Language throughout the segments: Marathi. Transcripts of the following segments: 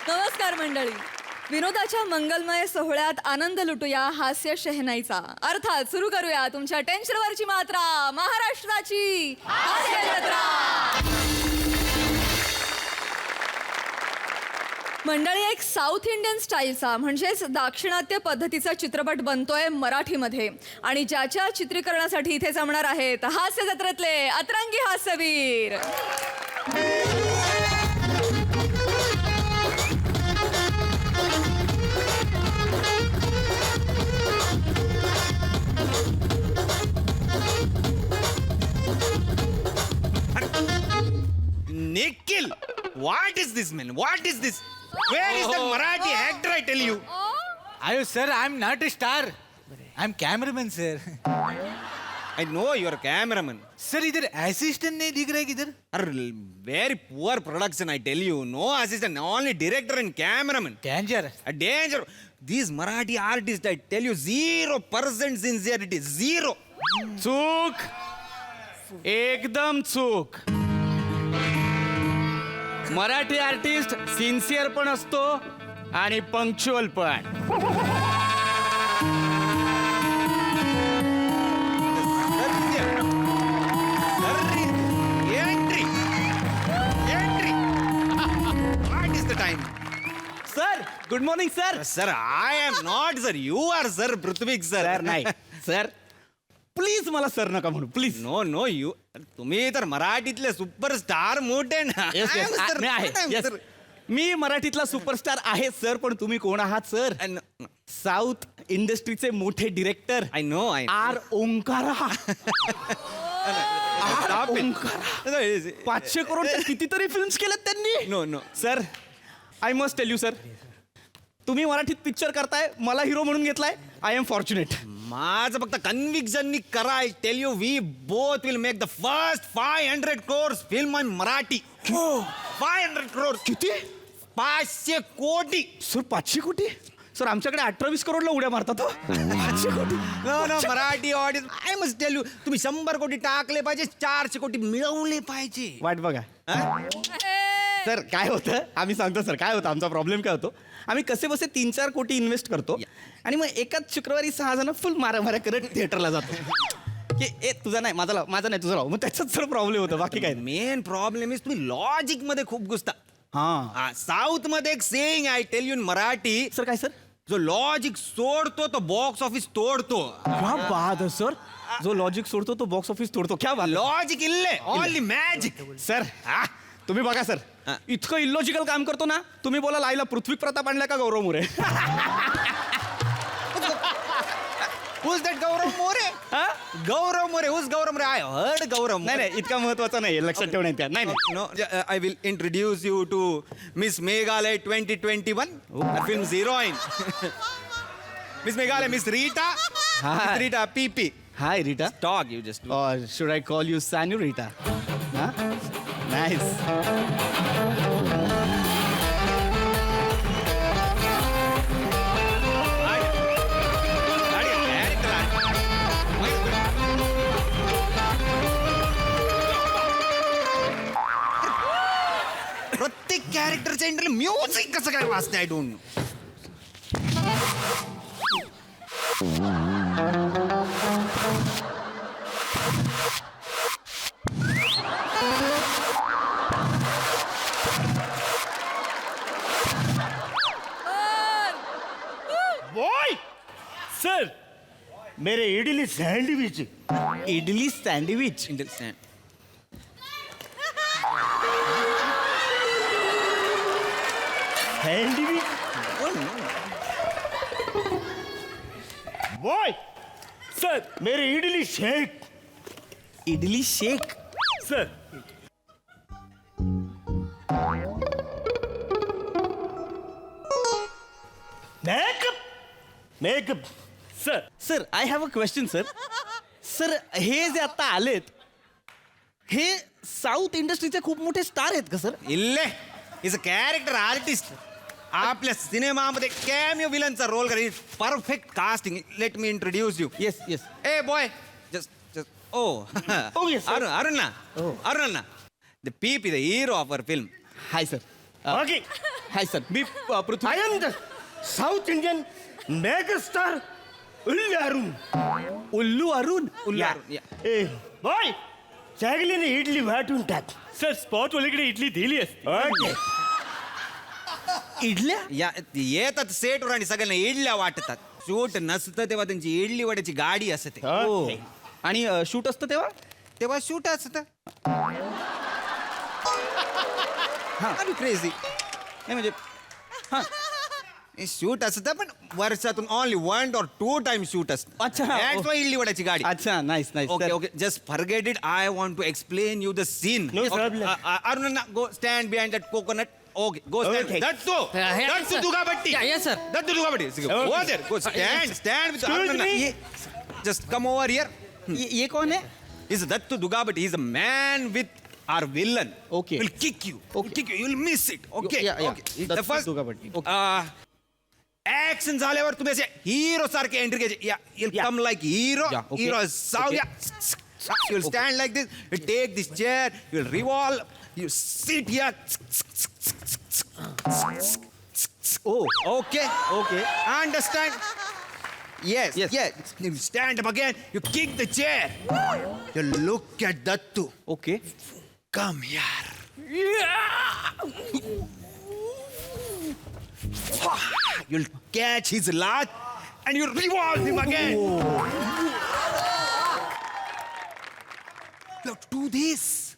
नमस्कार मंडळी. विनोदाच्या मंगलमय सोहळ्यात आनंद लुटूया हास्य शहनाईचा. अर्थात सुरू करूया तुमच्या टेन्शनवरची मात्रा, महाराष्ट्राची हास्य जत्रा. मंडळी, एक साऊथ इंडियन स्टाईलचा म्हणजेच दाक्षिणात्य पद्धतीचा चित्रपट बनतोय मराठीमध्ये आणि ज्याच्या चित्रीकरणासाठी इथे जमणार आहेत हास्य जत्रेतले अतरंगी हास्यवीर. Nikhil, what is this, man? What is this? Where is the Marathi actor? I tell you. Ayo sir, I'm not a star. I'm cameraman sir. I know you're a cameraman. Sir इधर असिस्टेंट नहीं दिख रहा है किधर? Very poor production, I tell you. No assistant, only director and cameraman. Danger. A danger. These Marathi artists, I tell you, 0% sincerity. Zero. चूक, एकदम चूक. मराठी आर्टिस्ट सिन्सिअर पण असतो आणि पंक्च्युअल पण. Entry. Entry. What is the time? Sir, good morning sir. Sir, I am not, sir. You are, sir. Prithvik, sir. Sir नाही सर, प्लीज मला सर नका म्हणू प्लीज. नो नो यू तुम्ही तर मराठीतले सुपरस्टार मोठे ना. Yes, yes. I am, sir. मी आहे. I am, Yes. sir. मी मराठीतला सुपरस्टार आहे सर, पण तुम्ही कोण आहात सर? साऊथ इंडस्ट्रीचे मोठे director I know. R Onkara. Stop it. Onkara. No, 500 करोडच्या कितीतरी फिल्म्स केल्यात त्यांनी. No, no. Sir, I must tell you sir, तुम्ही मराठीत पिक्चर करताय, मला हिरो म्हणून घेतलाय. I am fortunate. माझं फक्त कन्व्हिक्शन करा. I tell you we both will make the first 500 crores film on Marathi. 500 crores. किती? 500 कोटी. सर 500 कोटी? सर आमच्याकडे 18-20 करोडला उड्या मारतात. 500 कोटी? No no Marathi audience I must tell you तुम्ही 100 कोटी टाकले पाहिजे, 400 कोटी मिळवले पाहिजे. वाट बघा सर, काय होतं आम्ही सांगतो सर, काय होतं आमचा प्रॉब्लेम काय होतो, आम्ही कसे बसे 3-4 कोटी इन्व्हेस्ट करतो आणि मग एकाच शुक्रवारी 6 जण फुल माऱ्या करत थिएटरला जातो की ए तुझा नाही माझा लाव, माझा नाही तुझा लाव. मग त्याचाच सर प्रॉब्लेम होतो, बाकी काय. मेन प्रॉब्लेम इज तुम्ही लॉजिक मध्ये खूप घुसता. हां साऊथ मध्ये एक saying I tell you in Marathi, sir. काय सर? जो लॉजिक सोडतो तो बॉक्स ऑफिस तोडतो. क्या बात है सर, जो लॉजिक सोडतो तो बॉक्स ऑफिस तोडतो. क्या बात. लॉजिक इल्ले ओनली मॅजिक. सर तुम्ही बघा सर, इतकं इलॉजिकल काम करतो ना, तुम्ही बोला लाईला पृथ्वी प्रताप आणलाय का गौरव More? Who's that Gaurav More? Gaurav More. Who's Gaurav More? I heard गौरव. नाही नाही, इतका महत्वाचा नाही, लक्षात ठेवण्यात नाही. नाही No, I will introduce you to Miss Meghalaya 2021. Her film's heroine. Miss Meghalaya, Miss Rita. Hi. Miss Rita, PP. High Rita. Talk, you just. Or should I call you Sanurita? Huh? Nice. प्रत्येक कॅरेक्टरच्या इंटरव्ह्यू म्युझिक कसं काय वाजते I don't know. Boy sir, मेरे idli sandwich. Idli sandwich. Sandwich boy sir, मेरे idli shake. Idli shake. Sir makeup makeup sir. Sir I have a question sir. Sir हे जे आता आलेत, हे साऊथ इंडस्ट्रीचे खूप मोठे स्टार आहेत का सर? इल्ले इज अ कॅरेक्टर आर्टिस्ट. आपल्या सिनेमामध्ये कॅमियो विलनचा रोल करेल. Perfect casting. Let me introduce you. Yes yes. A boy just Oh. Oh, yes, sir. Aruna. Oh. Aruna. The PP, the hero of our film. Hi sir. Okay hi sir मी Prithvi I am the south Indian mega star उल्लारून उल्लू अरुण उल्लू या. अरुण, या. ए बॉय चांगलीने इडली वाटून टाक सर स्पॉट वाल्याकडे इडली दिली असती ओके इडल्या या येतात सेटवर आणि सगळ्यांना इडल्या वाटतात शूट नसतं तेव्हा त्यांची इडली वड्याची गाडी असते हो. आणि शूट असतं तेव्हा तेव्हा शूट असतं क्रेझी नाही म्हणजे शूट असतं पण वर्षातून ओनली 1 or 2 टाइम शूट असतं अच्छा. That's why इडली वड्याची गाडी अच्छा nice nice okay okay just forget it I want to explain you the scene No problem. Arun go stand behind that coconut okay go stand Okay. Dattu yes, Dattu sir. Dugapatti Yes, sir. Dattu Dugapatti go there go stand with Arun just come over here ये कौन है He's Dattu Dugabati. He's a man with our villain. Okay. He'll kick you. Okay. Kick you. You'll miss it. Okay. Yeah, yeah. Okay. Dattu The first. Dugabati. Action झाल्यावर तुम्ही असे हिरो सारखे एंट्री घ्यायचे या you'll Yeah. come like hero Yeah, okay. hero sound Okay. yeah you'll stand like this you take this chair you'll revolve you sit here Oh. okay Okay. understand yes Yes. yes you stand up again you kick the chair you look at Dattu okay come here you'll catch his laugh and you revolve him again. You have to do this.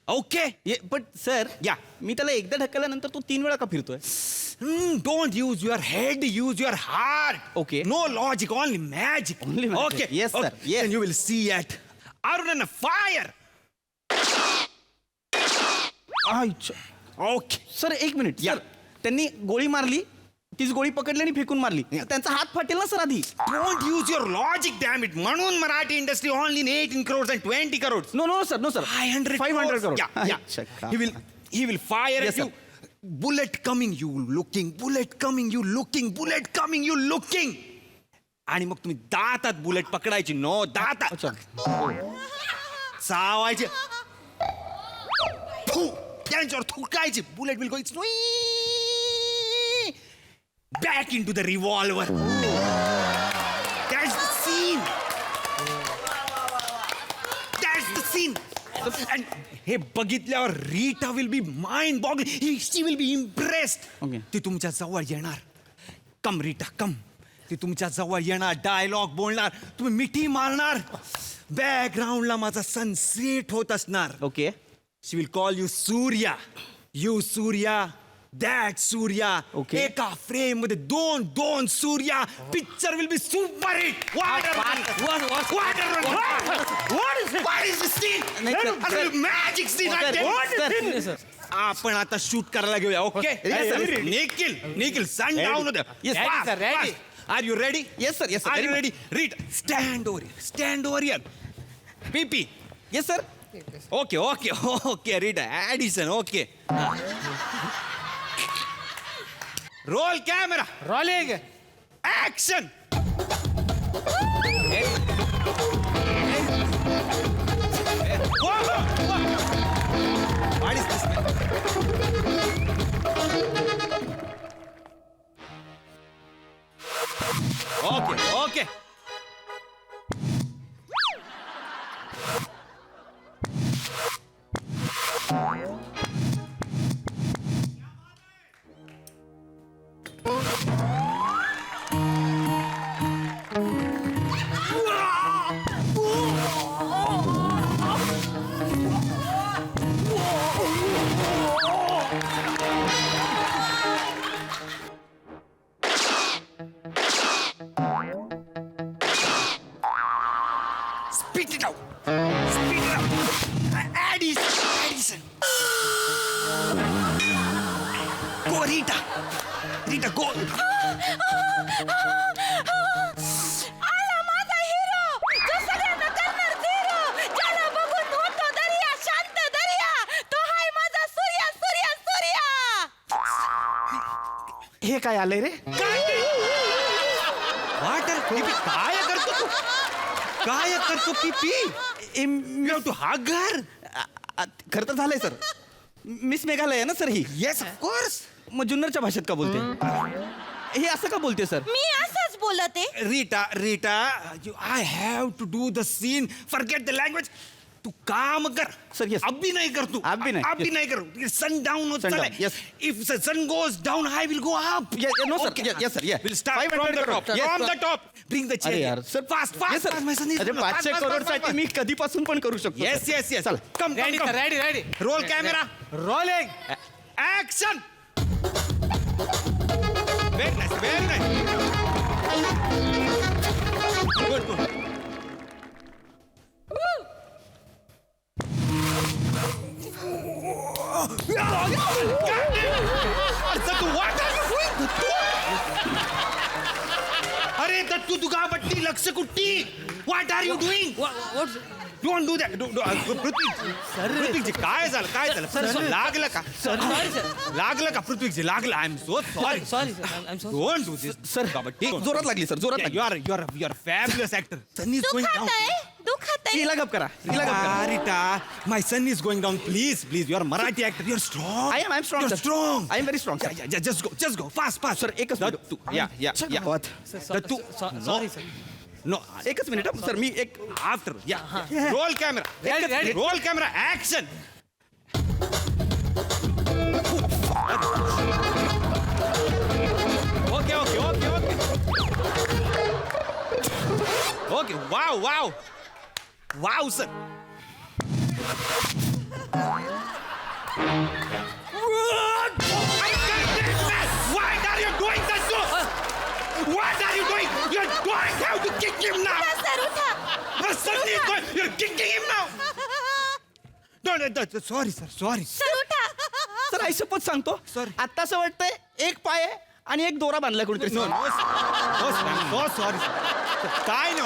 Okay? पण सर या. मी त्याला एकदा ढकलल्यानंतर तो 3 वेळा का फिरतोय Don't use your head, use your heart. Okay. No logic, only magic. Only magic. Okay. Yes, sir. Okay. Yes. Then you will see it. Arun and fire. Okay. Sir एक मिनिट या. सर त्यांनी गोळी मारली तीच गोळी पकडली आणि फेकून मारली त्यांचा हात फाटेल ना सर आधी Don't use your logic, damn it. म्हणून Marathi industry only in 18 crores and 20 crores. No no sir no sir 500 crore Yeah, yeah. अच्छा, He will fire Yes, at you. Bullet coming, you looking. Bullet coming, you looking. Bullet coming, you looking. आणि मग तुम्ही दातात बुलेट पकडायची नो दातात अच्छा चावायचे फू, त्यांच्यावर थुकायची bullet will go it's back into the revolver that's the scene that's the scene And हे बघितल्यावर Rita will be mind boggling she will be impressed Okay. ती तुमच्या जवळ येणार कम रीटा कम ती तुमच्या जवळ येणार डायलॉग बोलणार तुम्ही मिठी मारणार बॅकग्राऊंडला माझा सनसेट होत असणार okay she will call you Surya you Surya that Surya Okay. एका फ्रेम मध्ये दोन Surya picture will be super hit नाही, sir. मॅजिक सीन आपण आता शूट करायला घेऊया okay Yes, sir. Nikhil sun down होतं Yes, ready, sir, ready. Are you ready Yes, sir. Yes, sir. Are Very you much. Ready read stand over here पीपी yes sir okay okay okay read addition okay role camera rolling action What is this, man? Okay, okay. Spit it out. Spit it out. Addison. Go, Rita. Rita, go. आला माझा हिरो जो सगळ्यांना करणार झिरो ज्याला बघून होतो दर्या शांत दर्या तो हाय माझा सूर्या सूर्या सूर्या हे काय आलंय रे वाटर पिपी काय करतो तू काय करतो पिपी यू हॅव टू हग हर खरं तर झालंय सर मिस मेघालय आहे ना सर ही येस ऑफकोर्स. मग जुन्नरच्या भाषेत का बोलते हे असं का बोलते सर मी असंच बोलत आहे. Rita I have to do the scene. Forget the language. तू काम कर. Sir, yes. अभी नाही कर तू. अभी नाही. अभी नाही कर. सन डाऊन होत Sun down, चाललंय. yes. If the sun goes down I will go up. No sir Okay. Yes sir We'll start from the top. From the top. Bring the chair. अरे यार सर Fast. सर अरे 500 करोड साठी मी कधीपासून पण करू शकतो Yes. चला. Come. Ready sir ready Roll camera. Rolling. Action. Very nice. Good. अरे दत्तू तुगा बट्टी लक्ष कुट्टी. What are you doing? Don't do that. Prithviji काय झालं लागलं का? लागलं का पृथ्वीजी? लागलं. I am so sorry. Don't do this sir kabaddi. जोरात लागली सर जोरात लागली you are fabulous actor. Sun is going down. दुखत आहे. हिला गप करा हिला गप करा Rita, my son is going down. Please. You are Marathi actor. You're strong. I am strong. You're sir. strong. I am very strong. Sir. Yeah, just go. Fast. Sir एकच minute. Dattu. Yeah. What? Dattu. Sorry sir. No. एकच मिनिट सर मी एक After. Yeah. Roll camera. Ready. Roll camera. Action. Okay. Wow, sir. What are you doing, Dattu? What are you doing? You don't have to kick him now. Sir उठा. My son is going. You're kicking him now. No. Sorry, sir. Sorry. Sir उठा. सर आई शपथ सांगतो Sorry. आता असं वाटतंय एक पाय आहे आणि एक दोरा बांधलाय कोणीतरी No, sorry, sir. काय नाही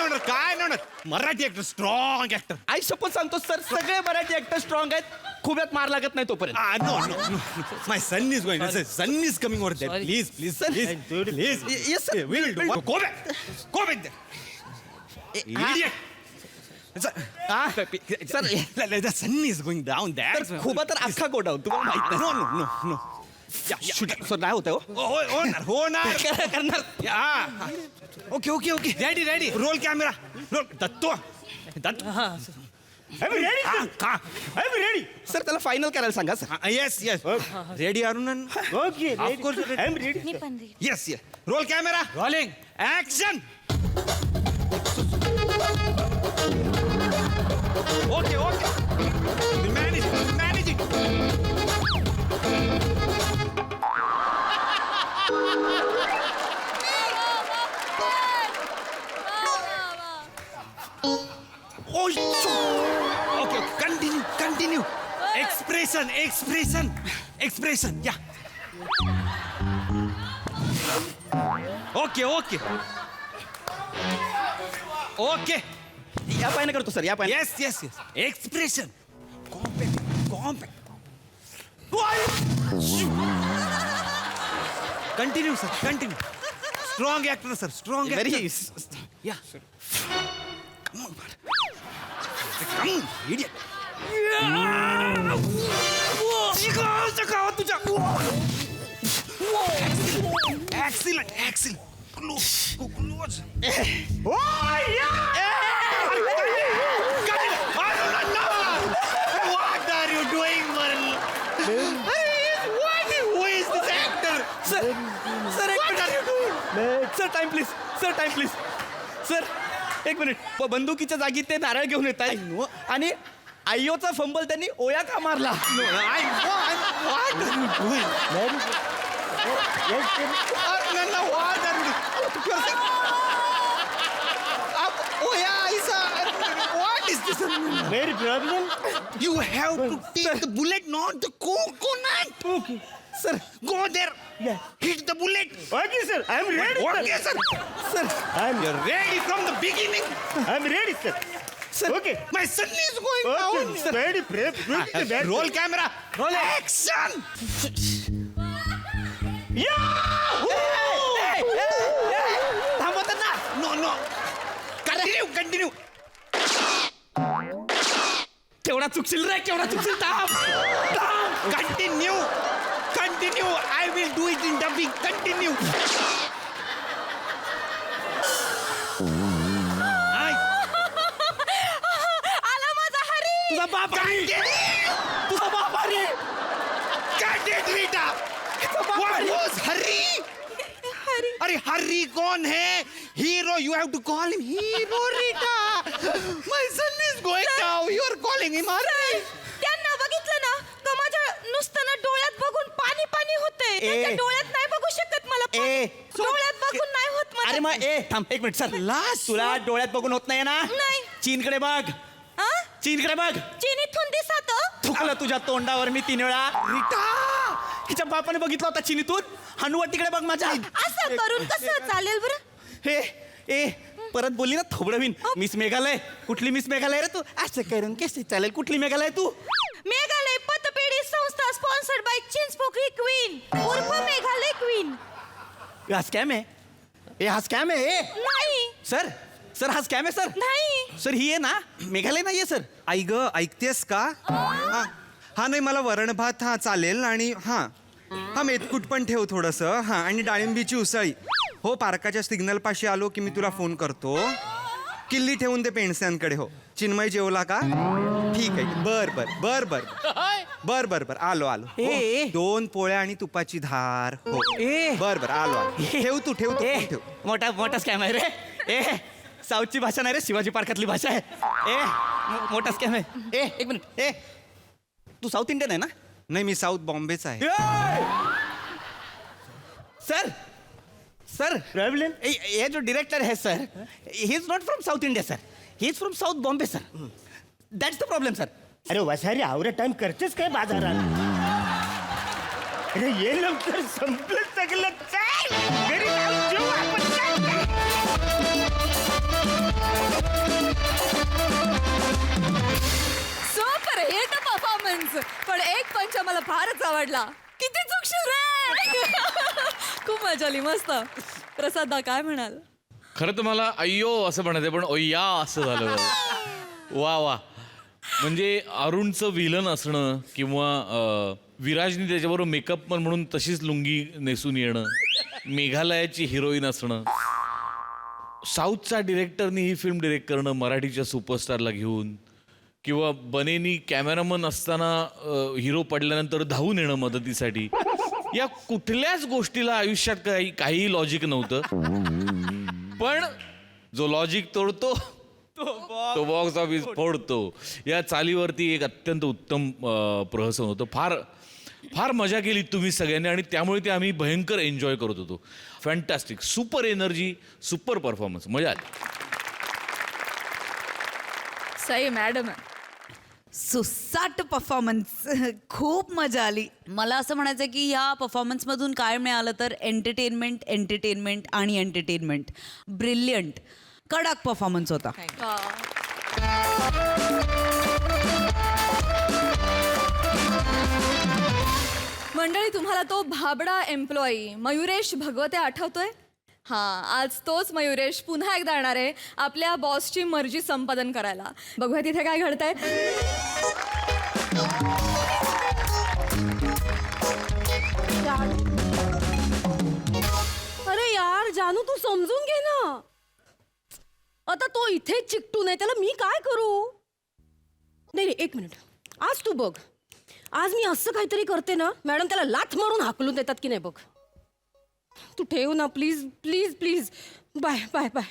होणार. Marathi actor strong actor. आई शपथ सांगतो सर सगळे मराठी ऍक्टर स्ट्रॉंग आहेत खुब्यात मार लागत नाही तोपर्यंत No. My son is going. Son is coming over there. Please. Yes, sir. We will do. Go back there. Idiot. Sir The sun is going down there. खुबा तर अख्खा गोडाऊन तुम्हाला माहित No. नाही सर नाही होत होणार. करणार Okay. Ready roll camera. Dattu. I'm ready, sir. I'm ready. Sir त्याला फायनल करायला सांगा sir Yes. Ready, Arunan? Okay, Of ready. course. I'm ready. मी पण ready. Yes. Roll camera. Rolling. Action. Okay. We'll manage it. Okay. Continue. Expression. Yeah. Okay. या पायने करतो सर या Payne Yes. Expression. Compact. Continue, sir. Strong actor, sir. Very Yeah. Come on, idiot. तुझ्या. Excellent. Close. What are you doing, man? Who is this actor? Sir sir time please sir एक मिनिट बंदुकीच्या जागी ते नारळ घेऊन येत आहेत आणि आईयोचा फंबल त्यांनी ओया का मारला No, what are you doing? No, what are you doing? Oya, Isa. What is this? Very problem. You have to take the bullet, not the coconut. Okay. Sir Go there. Yeah. Hit the bullet. Okay, sir. I'm ready. Okay, sir. Sir You're ready from the beginning. I'm ready, sir. Sir Okay. My son is going down. Okay. Ready, prep. Roll camera. Roll action. थांबवतात ना No. Continue. तेवढं केवढा चुकशील रे, केवढा चुकशील. Continue continue. I will do it in dubbing. Continue. आला माझा हरी. तुझा बाप हरी. तुझा बाप हरी. हरी. अरे हरी कौन है? Hero. You have to call him hero. Rita, my son is going now. You are calling him Hari. त्यांना बघितलं ना का माझ्या नुसतं ना डोळ्यात बघून पाणी पाणी होते. त्यांच्या डोळ्यात नाही बघू शकत मला. ए, डोळ्यात बघून नाही होत मला. अरे मग थांब एक मिनिट सर. तुला डोळ्यात बघून होत नाही ना? नाही. चीनकडे बघ. हा? चीनकडे बघ. चीन इथून दिसत. थुकलं तुझ्या तोंडावर मी 3 वेळा. रीटा, हिच्या बापाने बघितला होता चीनीतून. हनुवटीकडे बघ माझ्या. असं करून कसं चालेल बरं? हे ए परत बोलली ना थोबडवीन. मिस मेघालय. कुठली मिस मेघालय रे तू? असं करून कसे चालेल? कुठली मेघालय तू? मेघालय पतपेढी संस्था स्पॉन्सर्ड बाय चिंचपोकळी क्वीन उर्फ मेघालय क्वीन. हा स्कॅम आहे. ए हा स्कॅम आहे. नाही सर सर हा स्कॅम आहे सर. नाही. सर ही आहे ना मेघालय नाहीये सर. आई ग, ऐकतेस का? हा नाही, मला वरण भात हा चालेल. आणि हा मेथकूट पण ठेव थोडंसं. हा, आणि डाळिंबीची उसळी. हो, पार्काच्या सिग्नल पाशी आलो की मी तुला फोन करतो. किल्ली ठेवून दे पेंडस्यांकडे. हो. चिन्मय जेवला का? ठीक आहे. बर बर बर बर बर बर बर आलो आलो. ए. 2 पोळ्या आणि तुपाची धार. हो. ए. बर बर आलो आलो. ठेव तू ठेव तू ए ठेव. मोठा मोठा स्कॅम आहे रे. ए साऊथची भाषा नाही रे, शिवाजी पार्कातली भाषा आहे. ए मोठा स्कॅम आहे. ए एक मिनिट. ए तू साऊथ इंडियन आहे ना? नाही, मी साऊथ बॉम्बेचा आहे. Sir sir problem. ये जो डायरेक्टर है sir, he is not from south India sir, he is from south Bombay sir. That's the problem sir. अरे वसारी आवरा टाइम करतेस काय बाजारात? अरे ये लवकर संपलं सगळं. चल घरी जाऊ, जेवू आपण. Super hit performance. पण एक पंच मला फारच आवडला. किती चुकशील रे. खूप मजा आली. मस्त. प्रसादा काय म्हणाल? खरं तर मला अय्यो असं म्हणायचं, पण ओय्या असं झालं. वा वा. म्हणजे अरुणचं विलन असणं किंवा विराजनी त्याच्याबरोबर मेकअप पण म्हणून तशीच लुंगी नेसून येणं, मेघालयाची हिरोईन असणं, साऊथचा डिरेक्टरनी ही फिल्म डिरेक्ट करणं मराठीच्या सुपरस्टारला घेऊन, किंवा बनेनी कॅमेरामन असताना हिरो पडल्यानंतर धावून येणं मदतीसाठी, या कुठल्याच गोष्टीला आयुष्यात काही लॉजिक नव्हतं. पण जो लॉजिक तोडतो तो बॉक्स ऑफिस फोडतो. या चालीवरती एक अत्यंत उत्तम प्रहसन होतं. फार फार मजा केली तुम्ही सगळ्यांनी, आणि त्यामुळे ते आम्ही भयंकर एन्जॉय करत होतो. Fantastic. Super energy, super performance. मजा आली. सई मॅडम. सुसाट परफॉर्मन्स. खूप मजा आली. मला असं म्हणायचं की ह्या परफॉर्मन्समधून काय मिळालं तर एंटरटेनमेंट एंटरटेनमेंट आणि एंटरटेनमेंट. ब्रिलियंट कडक परफॉर्मन्स होता. मंडळी, तुम्हाला तो भाबडा एम्प्लॉई मयुरेश भगवते आठवतोय? हां, आज तोच मयुरेश पुन्हा एकदा येणार आहे आपल्या बॉसची मर्जी संपादन करायला. बघूया तिथे काय घडतंय. अरे यार जानू, तू समजून घे ना. आता तो इथे चिकटू नाही, त्याला मी काय करू? नाही नाही, एक मिनिट. आज तू बघ, आज मी असं काहीतरी करते ना, मॅडम त्याला लाथ मारून हाकलून देतात की नाही बघ. तू ठेव ना please please please. Bye bye bye.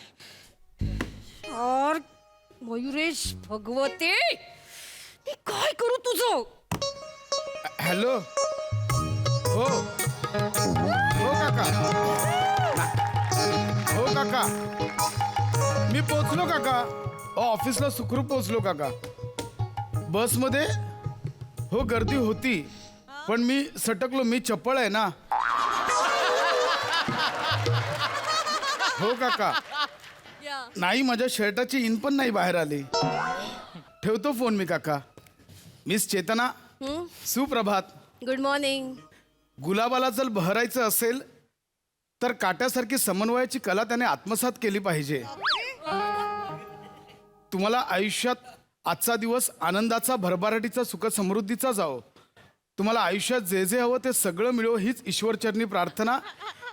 यार मयुरेश भगवते, मी काय करू तुझं? हॅलो. हो हो काका. हो काका, मी पोचलो काका. ऑफिसला सुखरूप पोचलो काका. बसमध्ये हो गर्दी होती, पण मी सटकलो. मी चप्पळ आहे ना. हो काका. नाही, माझ्या शर्टाची इन पण नाही बाहेर आली. ठेवतो फोन मी काका. मिस चेतना, सुप्रभात. Good morning. गुलाबाला जर बहरायचं असेल तर काट्यासारखी समन्वयाची कला त्याने आत्मसात केली पाहिजे. तुम्हाला आयुष्यात आजचा दिवस आनंदाचा, भरभराटीचा, सुख समृद्धीचा जावो. तुम्हाला आयुष्यात जे जे हवं ते सगळं मिळो हीच ईश्वरचरणी प्रार्थना,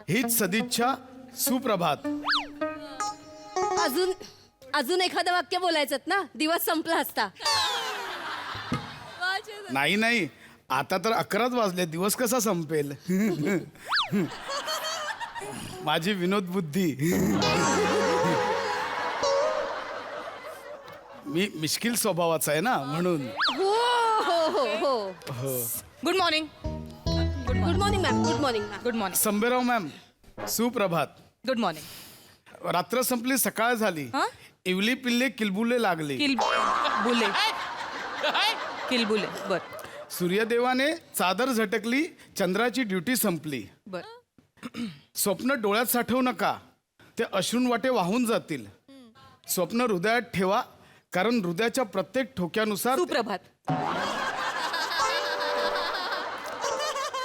हीच सदिच्छा. सुप्रभात. अजून एखादं वाक्य बोलायचं ना, दिवस संपला असता. नाही आता तर 11च वाजले, दिवस कसा संपेल. माझी विनोद बुद्धी. मी मिश्किल स्वभावाचा आहे ना, म्हणून. हो. Good morning. Good morning ma'am. Good morning ma'am. Good morning. Sambherao ma'am, सुप्रभात. Good morning. रात्र संपली, सकाळ झाली. हा? इवली पिल्ले किलबुले लागले. किलबुले. बर सूर्यदेवाने चादर झटकली, चंद्राची ड्युटी संपली. बर. स्वप्न डोळ्यात साठवू नका, ते अश्रून वाटे वाहून जातील. स्वप्न हृदयात ठेवा, कारण हृदयाच्या प्रत्येक ठोक्यानुसार सुप्रभात.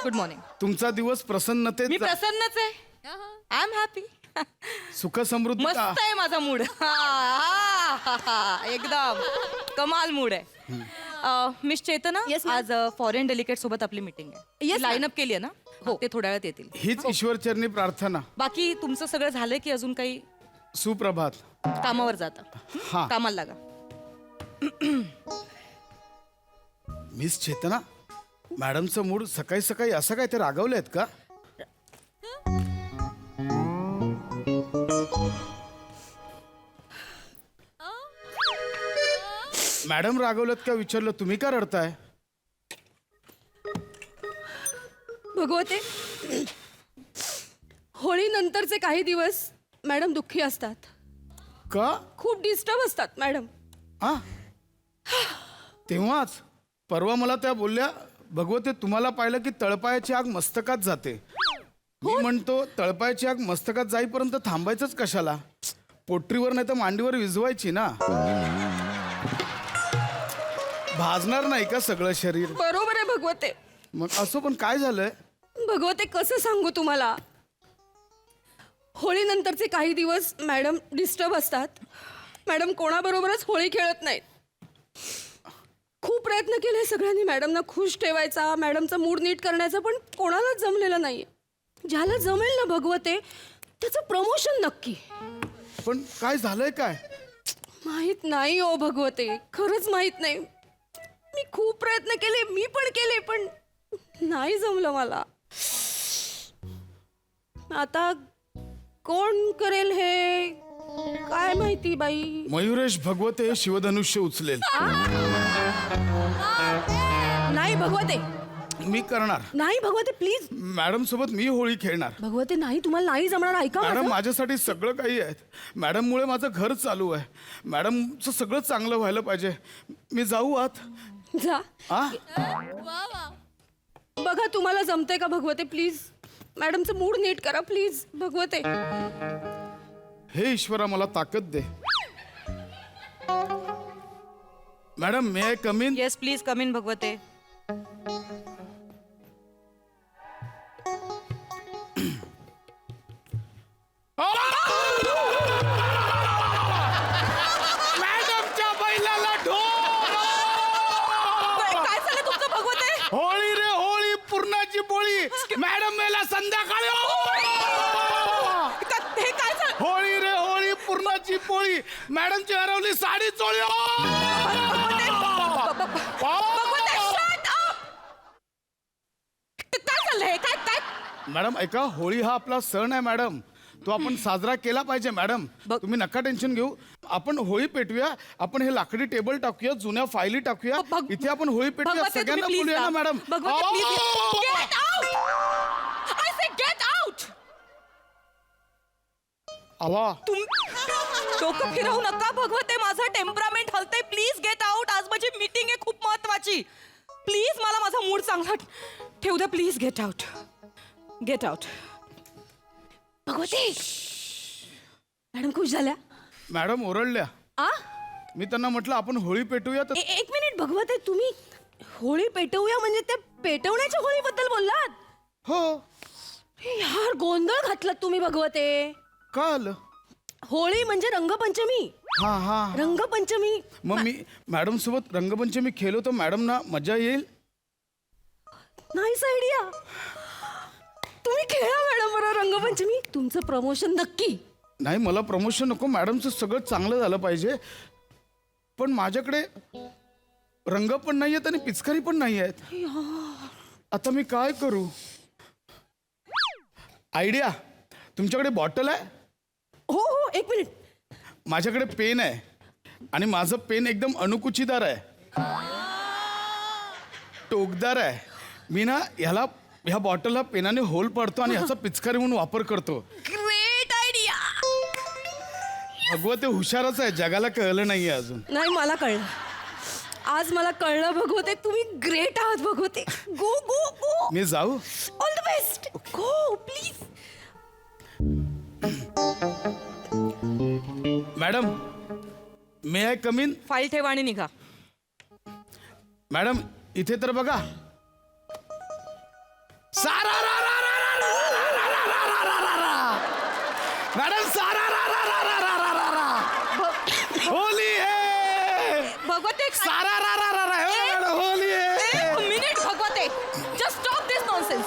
Good morning. तुमचा दिवस प्रसन्नतेत मी प्रसन्नच आहे. I am happy. सुख समृद्धी. मस्त आहे माझा मूड. एकदम कमाल मूड आहे. मिस चेतना, Yes, ma'am. आज फॉरेन डेलिकेट सोबत आपली मीटिंग आहे. Yes, लाईन अप केली आहे ना. हो, ते थोड्या वेळात येतील. हीच ईश्वरचरणी प्रार्थना. बाकी तुमचं सगळं झालंय की अजून काही? सुप्रभात. कामावर जाता. हा. कामाला लागा. मिस चेतना, मॅडमचं मूड सकाळी सकाळी असं काय ते रागवले आहेत का? मॅडम रागवलेत का विचारलं, तुम्ही का रडताय? भगवते, होळी नंतरचे काही दिवस मॅडम दुःखी असतात. का? खूप डिस्टर्ब असतात मॅडम. हा, तेव्हाच परवा मला त्या बोलल्या, भगवते तुम्हाला पाहिलं की तळपायाची आग मस्तकात जाते. मी म्हणतो तळपायाची आग मस्तकात जाईपर्यंत थांबायचंच कशाला, पोटरीवर नाही तर मांडीवर विझवायची ना. भाजणार नाही का सगळं शरीर? बरोबर आहे भगवते. मग असो, पण काय झालंय? भगवते कसं सांगू तुम्हाला, होळी नंतरचे काही दिवस मॅडम डिस्टर्ब असतात. मॅडम कोणाबरोबरच होळी खेळत नाहीत. खूप प्रयत्न केले सगळ्यांनी मॅडमना खुश ठेवायचा, मॅडमचा मूड नीट करण्याचा, पण कोणालाच जमलेलं नाही. ज्याला जमेल ना भगवते, त्याचं प्रमोशन नक्की. पण काय झालंय काय? माहित नाही ओ भगवते, खरंच माहित नाही. मी खूप प्रयत्न केले, मी पण केले, पण नाही जमलं मला. आता कोण करेल हे, काय माहिती बाई. मयुरेश भगवते शिवधनुष्य उचलेल. नाही भगवते, मी करणार. नाही भगवते प्लीज. मॅडम सोबत मी होळी खेळणार. भगवते नाही, तुम्हाला नाही जमणार. ऐका मॅडम माझं. माझ्यासाठी सगळं काही आहे. मॅडममुळे माझं घर चालू आहे. मॅडमचं सगळं चांगलं व्हायला पाहिजे. मी जाऊ आत. जा. आ? बघा तुम्हाला जमते का भगवते, प्लीज. मॅडमचं मूड नीट करा प्लीज भगवते. हे ईश्वरा मला ताकद दे. Madam may I come in? Yes please come in Bhagwate. मॅडमच्या बैलाला काय झालं तुमचं भगवते? होळी रे होळी, पूर्णाची पोळी. मॅडम मेला संध्याकाळी. हे काय झालं? होळी रे होळी, पूर्णाची पोळी. मॅडमची हरवली साडी चोळी. भगवते shut up! काय झालंय? काय काय? मॅडम ऐका, होळी हा आपला सण आहे मॅडम, तो आपण साजरा केला पाहिजे. मॅडम तुम्ही नका टेन्शन घेऊ. आपण होळी पेटूया. आपण हे लाकडी टेबल टाकूया, जुन्या फायली टाकूया, इथे आपण होळी पेटूया. भगवते, सगळ्यांना तुम्ही बोलूया ना please मॅडम. जा. भगवते, please get out! I say get out! आवा, डोकं फिरवू नका भगवते, माझं टेम्परामेंट हलतंय. Please get out. आज माझी मीटिंग आहे खूप महत्वाची. प्लीज मला माझा मूड चांगला ठेवू द्या. Please get out. Get out. भगवते, मॅडम खुश झाल्या. मॅडम ओरडल्या. आ मी त्यांना म्हटलं आपण होळी पेटूया तर एक मिनिट भगवते, तुम्ही होळी पेटवूया म्हणजे त्या पेटवण्याच्या होळीबद्दल बोललात? हो. यार गोंधळ घातलात तुम्ही भगवते. काय आलं? होळी म्हणजे रंगपंचमी. हा हा रंगपंचमी. मग मी मॅडम सोबत रंगपंचमी खेळलो तर मॅडम ना मजा येईल. Nice idea. तुम्ही खेळा मॅडम बरोबर रंगपंचमी. तुमचं प्रमोशन नक्की. नाही मला प्रमोशन नको, मॅडमचं सगळं चांगलं झालं पाहिजे. पण माझ्याकडे रंग पण नाही आहेत आणि पिचकारी पण नाही आहेत. आता मी काय करू? आयडिया. तुमच्याकडे बॉटल आहे? हो हो, एक मिनिट. माझ्याकडे पेन आहे आणि माझं पेन एकदम अणुकुचीदार आहे, टोकदार आहे. मी ना ह्या बॉटलला पेनाने होल पाडतो आणि ह्याचा पिचकारी म्हणून वापर करतो. Great idea. भगवते हुशारच आहे, जगाला कळलं नाहीये अजून. नाही मला कळलं. आज मला कळलं भगवते. तुम्ही ग्रेट आहात भगवते. गो गो गो. मी जाऊ? All the best. Go please. Madam may I come in? File ठेवा आणि निघा. मॅडम इथे तर बघा. सारा रा रा रा रा रा रा रा रा रा रा रा रा. मॅडम सारा रा रा रा रा रा रा रा रा. होली है. भगवते सारा रा रा रा रा. हे मॅडम होली है. एक मिनिट भगवते, जस्ट स्टॉप दिस नॉनसेन्स.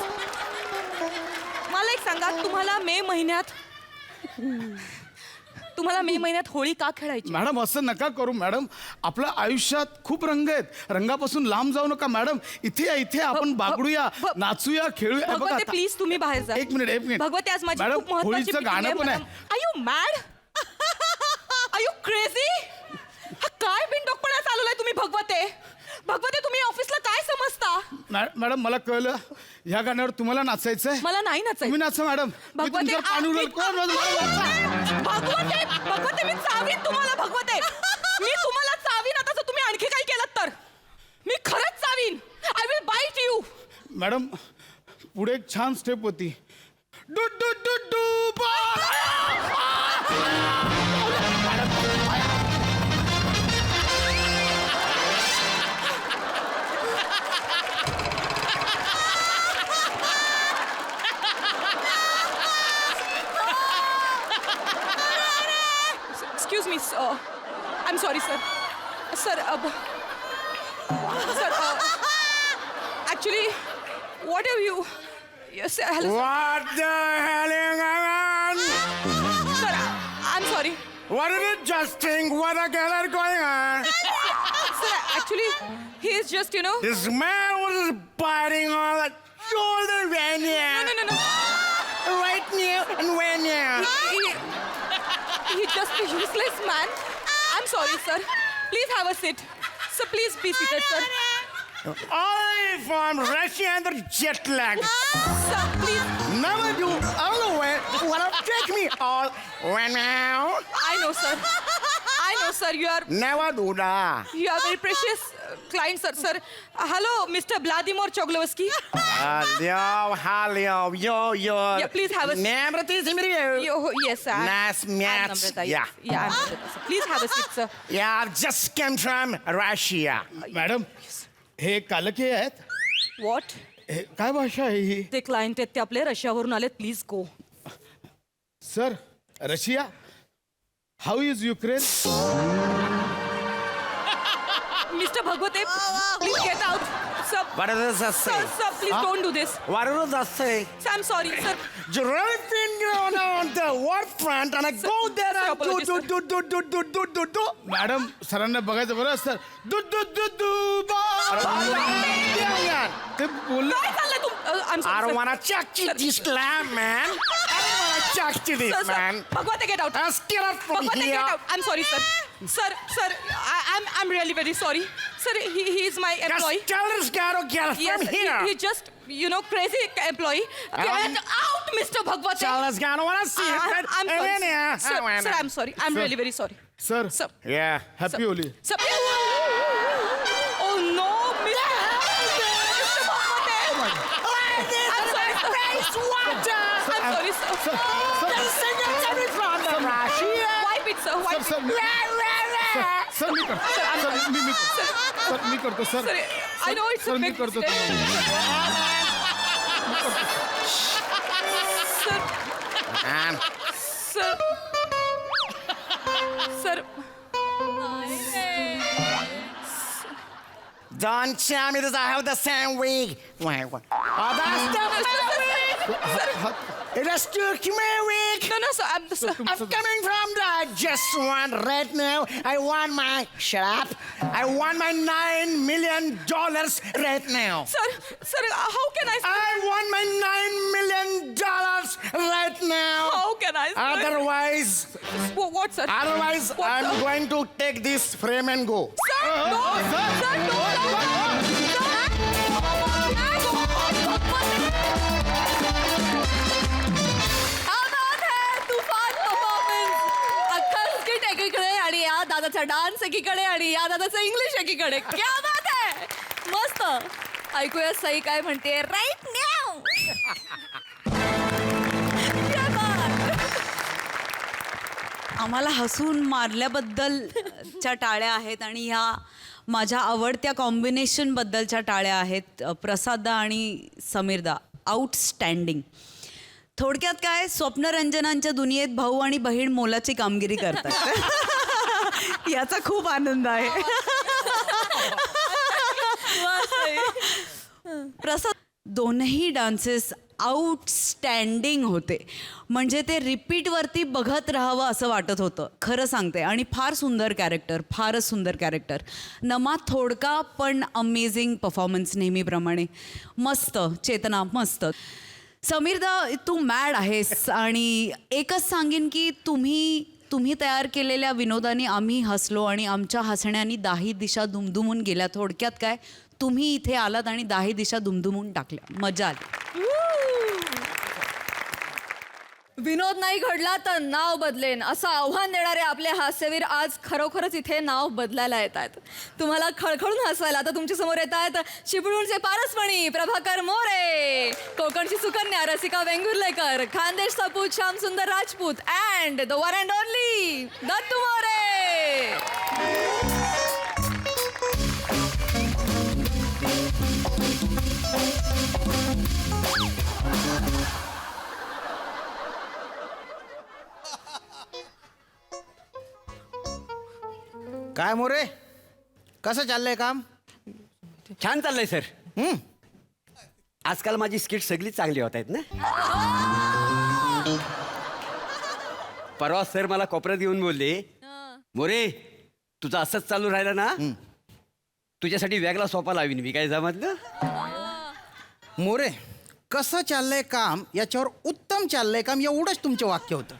मला एक सांगा, तुम्हाला मे महिन्यात होळी का खेळायची? मॅडम असं नका करू मॅडम. आपल्या आयुष्यात खूप रंग आहेत. रंगापासून लांब जाऊ नका मॅडम. इथे या, इथे आपण बागडूया, नाचूया, खेळूया. हे बघा भगवते आता- प्लीज तुम्ही बाहेर जा. एक मिनिट. भगवते आज माझी मॅडम, खूप महत्त्वाची होळीचं meeting गाणं आहे. पण आहे. Are you mad? Are you crazy? हा काय बिनडोकपणा चालवलाय तुम्ही भगवते? भगवते तुम्ही ऑफिसला काय समजता? मॅडम मला कळलं, ह्या गाण्यावर तुम्हाला नाचायचंय. मला नाही नाचायचं. तुम्ही नाचा मॅडम. मी भगवते तुमच्यावर पाणी उडवेल. कोण भगवते मी चावीन तुम्हाला. भगवते मी तुम्हाला चावीन. आता जर तुम्ही आणखी काही केलं तर मी खरंच चावीन. I will bite you. Madam पुढे एक छान स्टेप होती. डू डू डू डू बा. Excuse me, sir. I'm sorry, sir. Sir, actually, what have you? Yes, hello. What the hell is going on? Sir, I'm sorry. What did you just think? What the hell is going on? Sir, actually, he is just, you know. This man was biting on the shoulder right here. No. Right near and right near. He's just a useless man. I'm sorry, sir. Please have a seat. Sir, please be seated, sir. Only from Russia and the jet lag. Sir, please. Never do all the way. Wanna take me all right now? I know, sir. You are Never do that. very precious client, sir. Sir, hello, Mr. Vladimir Choglowski. Hello, yo. Yeah, please have a seat. Namrati Simiri. Yes, sir. Nice I'm match. Namrata, Yeah. Yeah, I'm Namrata, sir. Please have a seat, sir. Yeah, I've just come from Russia. Madam हे कालके आहेत. What? हे काय भाषा आहे ही? ते क्लायंट आहेत ते आपले रशियावरून आलेत. Please go. Sir Russia. How is Ukraine? Mr. Bhagwate, please get out. Sir, What does that say? sir, please don't do this. What does that say? Sir, I'm sorry, sir. You really think you're on the war front and I go there sir, and apologies, sir. do. Madam सरांना बघायचं बरं सर. दू दू दू दू बा. ते बोल. काय चाललंय तुम? I'm sorry, I don't sir. wanna chuck you this slam, man. I don't wanna chuck you Sir, this, sir, man. Bhagwate, get out. Let's get out from Bhagwate, here. get out. I'm sorry, sir. Sir, I'm really very sorry. Sir, he is my employee. Just tell this guy to get Yes, from here. he just, crazy employee. Get out, Mr. Bhagwate. Tell this guy I don't wanna see it. I'm Hey, sorry. yeah, Sir, I wanna- I'm sorry. I'm really very sorry. Sir Sir. Yeah. Happy Holy. Sir. Oh no, Mr. Bhagwate. I'm sorry, sir. I'm sorry, sir. Wipe it, sir. Wipe it. Sir मी करतो. सर मी करतो sir. Sir, I know it's sir a मी big करतो. Sir, Man. sir, Don't tell me this. I have the same wig. Wait, what? Oh, that's the It is too wig. No, no, sir. I'm coming from the just one right now. I want my shut up. I want my $9 million right now. Sir, how can I? I want my $9 million right now. How can I? Sir? Otherwise, What, sir? otherwise, What, I'm sir? going to take this frame and go. Sir, no, sir, no, तुफान परफॉर्मन्स. अख्खा स्किट एकीकडे आणि या दादाचा डान्स एकीकडे आणि या दादाचं इंग्लिश एकीकडे. क्या बात आहे. मस्त. ऐकूया सई काय म्हणते राईट नाव. आम्हाला हसून मारल्याबद्दलच्या टाळ्या आहेत आणि ह्या माझ्या आवडत्या कॉम्बिनेशन बद्दलच्या टाळ्या आहेत. प्रसाददा आणि समीरदा आउटस्टँडिंग. थोडक्यात काय स्वप्नरंजनांच्या दुनियेत भाऊ आणि बहीण मोलाची कामगिरी करतात याचा खूप आनंद आहे. प्रसाद दोनही डान्सेस आउटस्टँडिंग होते. म्हणजे ते रिपीटवरती बघत राहावं असं वाटत होतं खरं सांगते. आणि फार सुंदर कॅरेक्टर, फारच सुंदर कॅरेक्टर. नमा थोडका पण अमेझिंग परफॉर्मन्स नेहमीप्रमाणे. मस्त चेतना, मस्त. समीरदा तू मॅड आहेस आणि एकच सांगेन की तुम्ही तयार केलेल्या विनोदाने आम्ही हसलो आणि आमच्या हसण्याने दाही दिशा दुमदुमून गेल्या. थोडक्यात काय तुम्ही इथे आलात आणि दाही दिशा दुमदुमून टाकल्या. मजा आली. विनोद नाही घडला तर नाव बदलेन असं आव्हान देणारे आपले हास्यवीर आज खरोखरच इथे नाव बदलायला येत आहेत. तुम्हाला खळखळून हसवायला आता तुमच्या समोर येत आहेत चिपळूणचे पारसमणी प्रभाकर मोरे, कोकणची सुकन्या रसिका वेंगुर्लेकर, खानदेश सपूत श्याम सुंदर Rajput and the one and only Dattu More. काय मोरे, कसं चाललंय काम? छान चाललंय सर. आजकाल माझी स्किट सगळी चांगली होत आहेत ना. परवा सर मला कोपऱ्यात येऊन बोलले, मोरे तुझं असंच चालू राहिलं ना तुझ्यासाठी वेगळा सोपा लावीन मी. काय जमतलं? मोरे कसं चाललंय काम याच्यावर उत्तम चाललंय काम एवढंच तुमचं वाक्य होतं.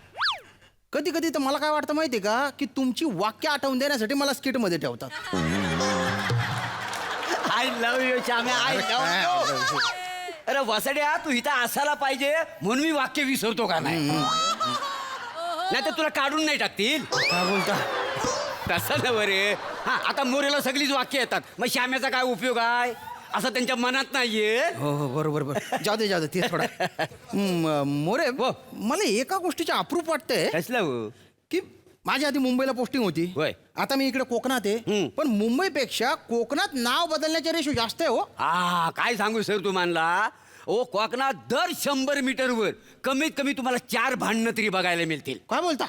कधी कधी तर मला काय वाटतं माहिती का की तुमची वाक्य आठवून देण्यासाठी मला स्किट मध्ये ठेवतात. आय लव्ह यू श्याम्या, आय लव्ह यू. अरे वसड्या तू इथं असायला पाहिजे म्हणून मी वाक्य विसरतो का नाही. नाही तर तुला काढून नाही टाकतील. काय बोलता? तसं ना बरे. हा आता मोरेला सगळीच वाक्य येतात, मग श्याम्याचा काय उपयोग आहे असं त्यांच्या मनात नाहीये. हो हो बरोबर बरोबर. जाऊ दे ते थोडा. मोरे मला एका गोष्टीचे अप्रूप वाटतंय कसलं की माझ्या आधी मुंबईला पोस्टिंग होती. होय. आता मी इकडे कोकणात आहे. पण मुंबईपेक्षा कोकणात नाव बदलण्याच्या रेशो जास्त आहे हो. हा काय सांगू सर तुम्हाला. ओ कोकणात दर 100 मीटरवर कमीत कमी तुम्हाला 4 भांडणं तरी बघायला मिळतील. काय बोलता?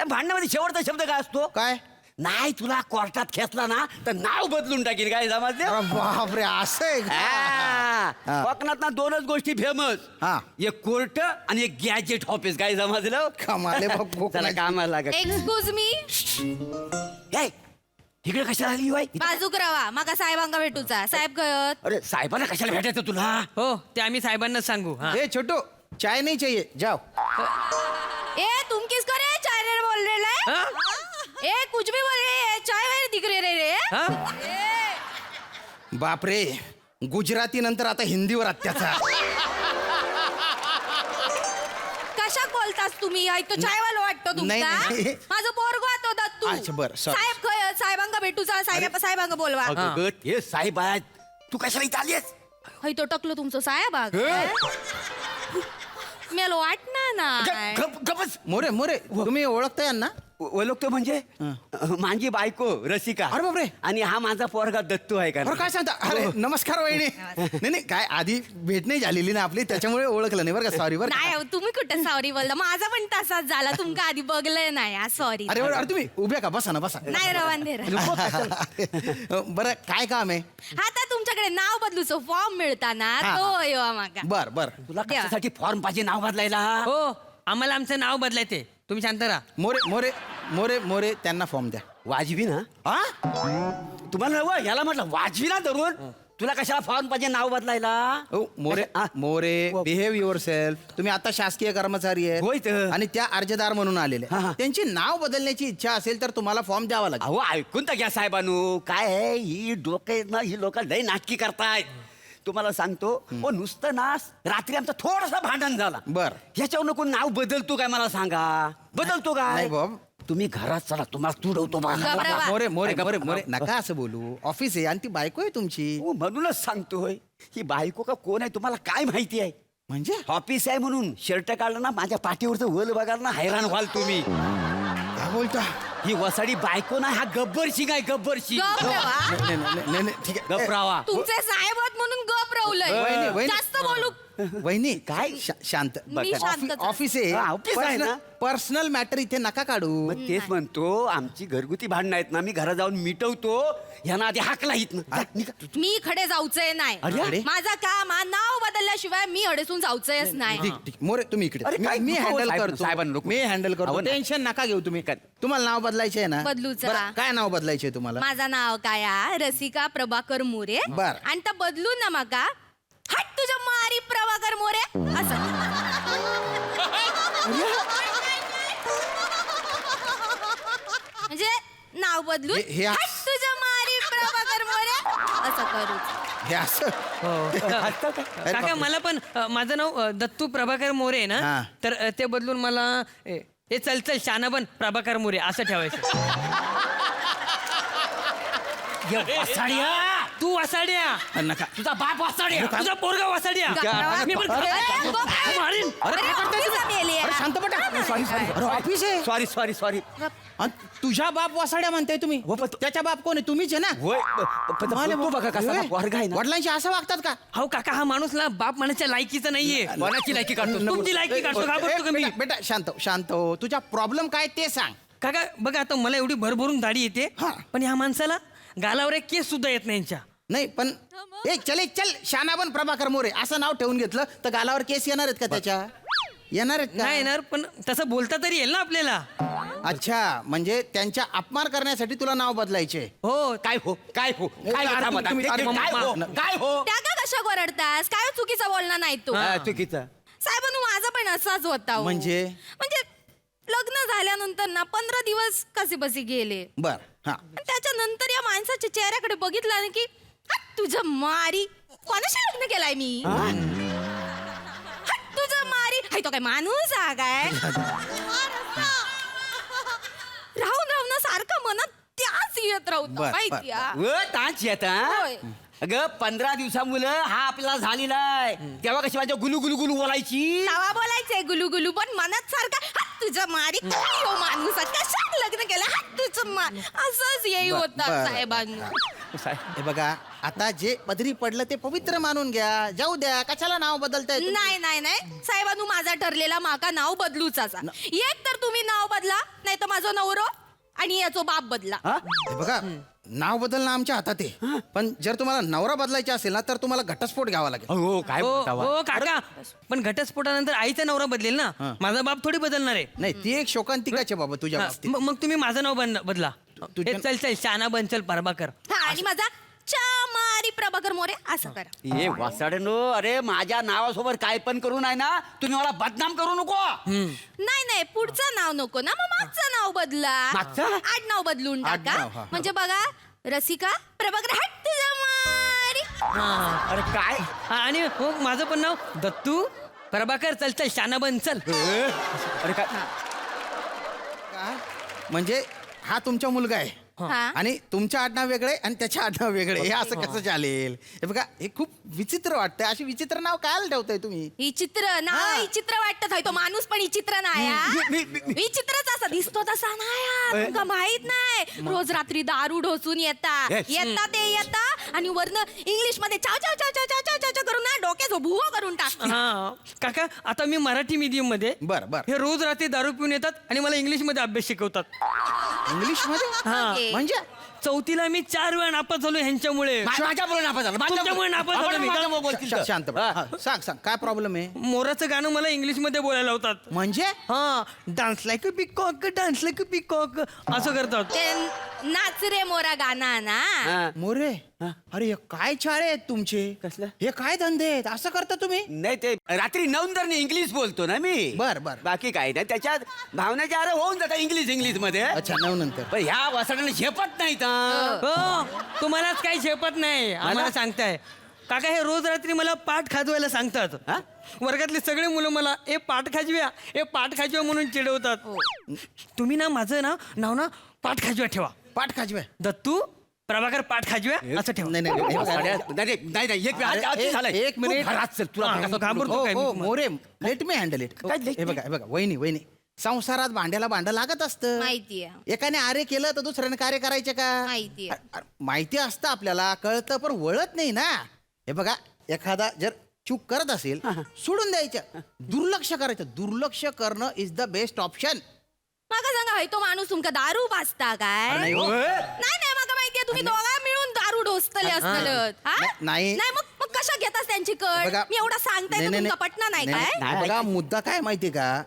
भांडणामध्ये शेवटचा शब्द काय असतो? काय? नाही तुला कोर्टात खेचला ना तर नाव बदलून टाकील. काय समजले? अरे बापरे, असं आहे का? कोकणात ना 2च गोष्टी फेमस. हा. एक कोर्ट आणि एक गॅजेट ऑफिस. काय समजलं? कमाल आहे बाप कोकणाची. त्याला कामाला लागत. Excuse me. ए, इकडे कशाला आली बाई? बाजूक राहा माका साहेबांका भेटूचा. साहेब कळत. अरे साहेबांना कशाला भेटायचं तुला? हो ते आम्ही साहेबांना सांगू. ए छोटू, चाय नहीं चाहिए, जाओ. ए तुम किस करे चाय रे बोल रहे है? ए कुछ भी बोल रहे है, चाय वाले दिख रहे रे. बापरे, गुजराती नंतर आता हिंदीवर अत्याचार. कशाक बोलतास तुम्ही? तो चाय वाला वाटतो नाही, तुमचा. नाही. माझं पोरगो आतो दत्तू. अच्छा, बरं, sorry. साहेब कळत. साहेबांका भेटूचा. साहेबांका बोलवा. अगं, हे साहेब आहेत. तू कशाला इथं आलीस? हय तो टकलो तुमचं साहेब आग. मेलो वाटणार ना. गप्पच. मोरे तुम्ही ओळखता यांना? ओळखतो म्हणजे माझी बायको रसिका. अरे बापरे. आणि हा माझा पोरगा दत्तू आहे का? अरे काय सांगता अरे नमस्कार वहिनी. नाही नाही काय आधी भेट नाही झालेली ना आपली, त्याच्यामुळे ओळखलं नाही बरं का. सॉरी बरं का. नाही तुम्ही कुठं सॉरी बोलता, माझा पण तसाच झाला. तुमका आधी बघलंय नाही, सॉरी. अरे बरं, अरे तुम्ही उभ्या का, बसा ना बसा. नाही रवांधेर. बरं काय काम आहे? आता तुमच्याकडे नाव बदलूचो फॉर्म मिळताना हा. तो येवा मागा. बर बर. तुला कशासाठी फॉर्म पाहिजे नाव बदलायला? हो आम्हाला आमचं नाव बदलायचे, तुम्ही शांत राहा. मोरे मोरे मोरे मोरे त्यांना फॉर्म द्या. वाजवी ना? तुम्हाला नवं याला म्हटलं वाजवी ना धरून. तुला कशाला फॉर्म पाहिजे नाव बदलायला? More More behave your self. तुम्ही आता शासकीय कर्मचारी होय आहेत तर. आणि त्या अर्जदार म्हणून आलेले. हा, हा. त्यांची नाव बदलण्याची इच्छा असेल तर तुम्हाला फॉर्म द्यावा लागेल. अहो ऐकून तर घ्या साहेबानू. काय आहे ही डोके ना, ही लोक लय नाटकी करतायत. तुम्हाला सांगतो नुसतं ना रात्री आमचं थोडंसं भांडण झाला. बर. ह्याच्यावर नको नाव बदलतो काय मला सांगा? बदलतो काय? नाही बाब. तुम्ही घरात चला, तुम्हाला तुडवतो बघा. घबरावा. मोरे मोरे मोरे मोरे नका असं बोलू. ऑफिस आहे आणि ती बायको आहे तुमची. हो, म्हणूनच सांगतोय ही बायको का कोण आहे तुम्हाला काय माहिती आहे? म्हणजे ऑफिस आहे म्हणून शर्ट काढलं ना माझ्या पाठीवरचं वल बघाल ना हैराण व्हाल तुम्ही. काय बोलता? ही वसाडी बायको ना, हा गब्बर सिंग आहे गब्बर सिंग. नाही, नाही, नाही, नाही, ठीक आहे. गप्रावा. तुमचे साहेब आहेत म्हणून गप वहिनी, रवलंय. वहिनी. जास्त बोलू. वहिनी काय? शांत. मी शांतच आहे. ऑफिस हा, ऑफिस आहे ना. आहे. पर्सनल मॅटर इथे नका काढू. मग तेच म्हणतो आमची घरगुती भांडणं आहेत ना, मी घरात जाऊन मिटवतो. ह्याना आधी हाकला हित ना. मी खडे जाऊचंय नाही. अरे? माझा काम हा नाव बदलल्याशिवाय मी अडसून जाऊचंयच नाही. ठीक ठीक. मोरे तुम्ही इकडे. अरे, काय मी नको, हँडल साहेब- करतो. साहेबांना नको. मी हँडल करतो. अहो, नाही. टेन्शन नका घेऊ तुम्ही. तुम्हाला नाव बदलायचे आहे ना? बदलूचं. बरं, काय नाव बदलायचे तुम्हाला? माझं नाव काय आहे? रसिका प्रभाकर मोरे. बर. आणि तर बदलून ना माका हट तुझ्या मारी प्रभाकर मोरे असं. म्हणजे नाव बदलून हे हट तुझ्या मारी प्रभाकर मोरे असं करू. हे असं काका मला पण माझं नाव दत्तू प्रभाकर मोरे आहे हा. ना, तर ते बदलून मला हे चल चल शानाबन प्रभाकर मोरे असं ठेवायचं. वसाड्या. तू वासाड्या, नका. तुझा बाप वासाड्या, तुझा पोरगा वासाड्या. मी पण मारीन. अरे काय करताय तुम्ही? अरे शांत बटा. Sorry sorry. अरे ऑफिस आहे. Sorry sorry sorry. आणि तुझ्या बाप वासाड्या म्हणताय तुम्ही? त्याच्या बाप कोण आहे? तुम्हीच आहे ना? होय बोलतो बघा कसा पोरगा आहे ना. वडिलांशी असं वागतात का? हो काका, हा माणूस ना बाप म्हणायच्या लायकीचा नाहीये. कोणाची लायकी काढतो? तुमची लायकी काढतो, घाबरतो का मी? बेटा शांत हो, शांत हो. तुझा प्रॉब्लेम काय ते सांग. काका बघा, आता मला एवढी भरभरून दाढी येते, हा. पण ह्या माणसाला गालावर एक केस सुद्धा येत नाही यांच्या. नाही पण एक चल शानाबन प्रभाकर मोरे असं नाव ठेवून घेतलं तर गालावर केस येणार आहेत का त्याच्या? येणार आहेत नाही का? येणार, पण तसं बोलता तरी येईल ना आपल्याला. अच्छा, म्हणजे त्यांच्या अपमान करण्यासाठी तुला नाव बदलायचे. हो काय हो काय हो काय अरे, होता मधात? तुम्ही- अरे, काय हो काय हो? त्या का कशा ओरडतास? काय चुकीचा बोलणार नाही तू. चुकीचं. साहेबांनो माझा पण असाच होता हो. म्हणजे लग्न झाल्यानंतर ना 15 दिवस कसे बसे गेले. बर हा. आणि त्याच्यानंतर या माणसाच्या चेहऱ्याकडे बघितलं ना की हट तुझ्या मारी कोणाशी लग्न केलाय मी. हट तुझ्या मारी. हाय तो काय माणूस हा काय? राहून राहून ना सारखं मनात त्याच येत राहतो बर, माहिती आहे. व ताच येता. होय. अगं 15 दिवसामुळं हा आपल्याला झालेला आहे. तेव्हा कशी माझ्या गुलू गुलू गुलू बोलायची. तवा बोलायचंय गुलू गुलू, पण मनात सारखं हट तुझ्या मारी काय हो माणूस कशात लग्न केलं हट तुझं मार असंच येई बर, होता बर. साहेबांना. हे बघा, आता जे पदरी पडलं ते पवित्र मानून घ्या. जाऊ द्या, कशाला नाव बदलताय तुम्ही? नाही नाही नाही साहेबांनो, माझा ठरलेला माका नाव बदलूच असा. एक तर तुम्ही नाव बदला, नाही तर माझा नवरो आणि याचो बाप बदला. हे बघा, नाव बदलणं आमच्या हातात आहे. पण जर तुम्हाला नवरा बदलायचा असेल ना तर तुम्हाला घटस्फोट घ्यावा लागेल. हो काय हो बोलता वा? हो काका, पण घटस्फोटानंतर आईचा नवरा बदलेल ना, माझा बाप थोडी बदलणार आहे. नाही, ती एक शोकांतिकाचे बाबा तुझ्या हा, बाबतीत. मग तुम्ही माझं नाव बदला. तुझ्या- हे चल चल शाना बन चल प्रभाकर. हा, आणि माझा चामारी प्रभाकर मोरे असं करा. ए वासाड्यानो, अरे माझ्या नावासोबत काय पण करू नाही ना, तुम्ही मला बदनाम करू नको. नाही नाही पुढचं नाव नको ना, मग मागचं नाव बदला. मागचं? आडनाव बदलून टाका. आडनाव, हा. म्हणजे बघा, रसिका प्रभाकर हट तुझ्या मारी. अरे काय आणि हो माझं पण नाव दत्तू प्रभाकर चल चल शाना बन चल. अरे काय काय? म्हणजे हा तुमचा मुलगा आहे. आणि तुमचं आडनाव वेगळे आणि त्याचे आडनाव वेगळे हे असं कसं चालेल? हे बघा हे खूप विचित्र वाटतंय. अशी विचित्र नाव काय ठेवताय तुम्ही? ही चित्र ना ही चित्र वाटत आहे तो माणूस पण ही चित्र नाही ही चित्रच असा दिसतो तसा नाही तुमका माहित नाही. रोज रात्री दारू ढोसून येता आणि वरनं इंग्लिश मध्ये चाव चाव चाव चाव चाव चाव चाव करून ना डोक्याचं भुवं करून टाकता. हा काका आता मी मराठी मीडियम मध्ये बरं बरं. हे रोज रात्री दारू पिऊन येतात आणि मला इंग्लिश मध्ये अभ्यास शिकवतात. इंग्लिश मध्ये हा ओके. म्हणजे चौथीला मी 4 वेळा नापास झालो ह्यांच्यामुळे. माझ्याबरोबर नापास झाला. तुमच्यामुळे नापास झालो मी. शांत बस. हा, सांग सांग काय प्रॉब्लेम आहे? मोराचं गाणं मला इंग्लिश मध्ये बोलायला लावतात. म्हणजे हा dance like a peacock dance like a peacock असं करतात. ते नाच रे मोरा गाणं ना. मोरे अरे हे काय चाळे आहेत तुमचे? कसलं? हे काय धंदे आहेत? असं करता तुम्ही? नाही ते रात्री नवंदरने इंग्लिश बोलतो ना मी. बर, बर. बाकी काय नाही त्याच्यात भावनाच्या आरे होऊन जातात इंग्लिश मध्ये. अच्छा नंतर पण ह्या वासडाने झेपत नाही हो तुम्हालाच काही झेपत नाही आम्हाला सांगताय. काका हे रोज रात्री मला पाठ खाजवायला सांगतात. हा? वर्गातले सगळे मुलं मला ए पाठ खाजव्या म्हणून चिडवतात. तुम्ही ना माझं नाव ना पाठ खाजव्या ठेवा. पाठ खाजवे. दत्तू प्रभाकर पाठ खाजव्या असं ठेवा. नाही नाही, नाही, नाही. नाही एक मिनिट. तुला हा, कसं घाबरतो हो, काय मी हो, तुम्हाला? More let me handle it. हे बघा वहिनी संसारात भांड्याला भांडं लागत असतं. माहितीये. एकाने आरे केलं तर दुसऱ्याने कार्य करायचे का? माहितीये. माहिती असतं आपल्याला कळतं पण वळत नाही ना. हे बघा एखादा जर चूक करत असेल सोडून द्यायचं. दुर्लक्ष करायचं. दुर्लक्ष करणं इज द बेस्ट ऑप्शन. माका सांगा हाय तो माणूस तुमका दारू पाजता काय? नाही हो. नाही माका माहितीये तुम्ही दोघा मिळून दारू ढोसतले असतलत. हा? नाही. नाही मग कशा घेतास त्यांची कळ? बघा मी एवढा सांगताय तर तुमका पटना नाही काय? बघा मुद्दा काय माहितीये का?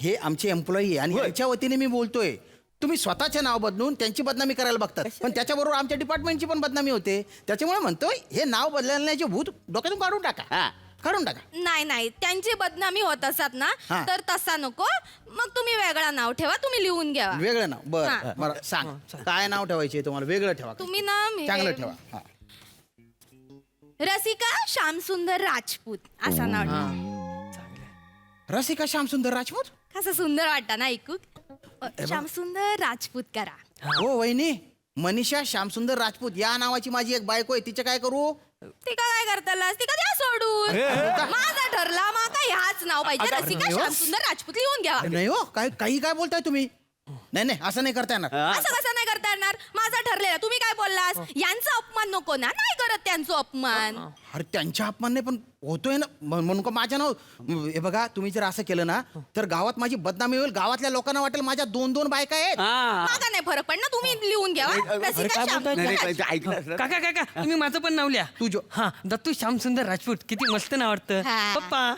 हे आमचे एम्प्लॉई आणि यांच्या वतीने मी बोलतोय. तुम्ही स्वतःचे नाव बदलून त्यांची बदनामी करायला बघतात पण त्याच्याबरोबर आमच्या डिपार्टमेंटची पण बदनामी होते. त्याच्यामुळे म्हणतोय हे नाव बदलण्याचे भूत डोक्यातून काढून टाका. काढून टाका. नाही त्यांची बदनामी होत असतात ना हा. तर तसा नको. मग तुम्ही वेगळा नाव ठेवा तुम्ही लिहून घ्या. वेगळं नाव हा. बरं बरं सांग काय नाव ठेवायचे तुम्हाला? वेगळं ठेवा. तुम्ही ना चांगलं ठेवा. हा. रसिका श्यामसुंदर राजपूत असं नाव ठेवा. रसिका श्यामसुंदर राजपूत. कसं सुंदर वाटतं ना ऐकू. श्यामसुंदर राजपूत करा. हो वहिनी मनीषा श्यामसुंदर राजपूत या नावाची माझी एक बायको आहे. तिचं काय करू? ती काय करतालास ती का द्या सोडून. माझा ठरला माका ह्याच नाव पाहिजे. रसिका श्यामसुंदर राजपूत लिहून घ्या. नाही हो काही काय बोलताय तुम्ही? नाही असं नाही करता येणार. असं कसं नाही करता येणार? माझा ठरलेला तुम्ही काय बोललास? यांचा अपमान नको ना. नाही करत त्यांचा अपमान. अरे त्यांच्या अपमान नाही पण होतोय ना म्हणून का माझ्या नाव. हे बघा तुम्ही जर असं केलं ना तर गावात माझी बदनामी होईल. गावातल्या लोकांना वाटेल माझ्या 2 बायका आहेत. माका नाही फरक पडणार. तुम्ही लिहून घ्या. रसिका श्यामसुंदर राजपूत. काका तुम्ही माझं पण नाव लिहा. तुझं. हा दत्तू श्यामसुंदर राजपूत किती मस्त नाव वाटतं. हा. पप्पा